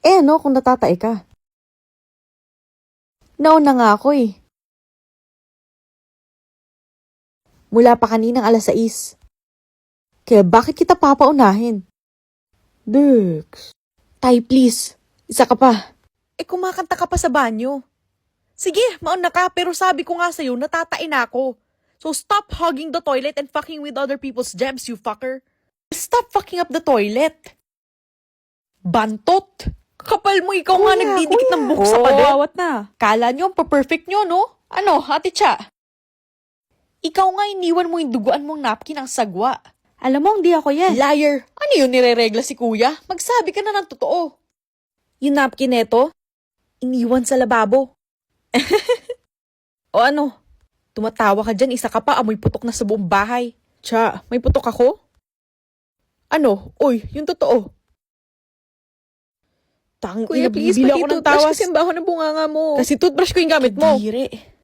Ano kung natatay ka? Nauna nga ako eh. Mula pa kaninang 6:00. Kaya bakit kita papaunahin? Dex. Tay, please. Isa ka pa. Kumakanta ka pa sa banyo. Sige, mauna ka, pero sabi ko nga sa'yo, natatain na ako. So stop hogging the toilet and fucking with other people's gems, you fucker. Stop fucking up the toilet. Bantot. Kapal mo, ikaw nga nagdidikit ng buhok sa pader. awat na. Kala nyo, pa-perfect nyo, no? Ano, Ate Cha? Ikaw nga iniwan mo yung duguan mong napkin ang sagwa. Alam mo, hindi ako yan. Liar! Ano yun nireregla si kuya? Magsabi ka na ng totoo. Yung napkin neto, iniwan sa lababo. O ano? Tumatawa ka dyan, isa ka pa, amoy putok na sa buong bahay. Cha, may putok ako? Ano? Uy, yung totoo. Tangina, Kuya, please, bibili ako ng pati-toothbrush tawas. kasi ang baho ng bunganga mo. Kasi toothbrush ko yung gamit mo. Kadiri.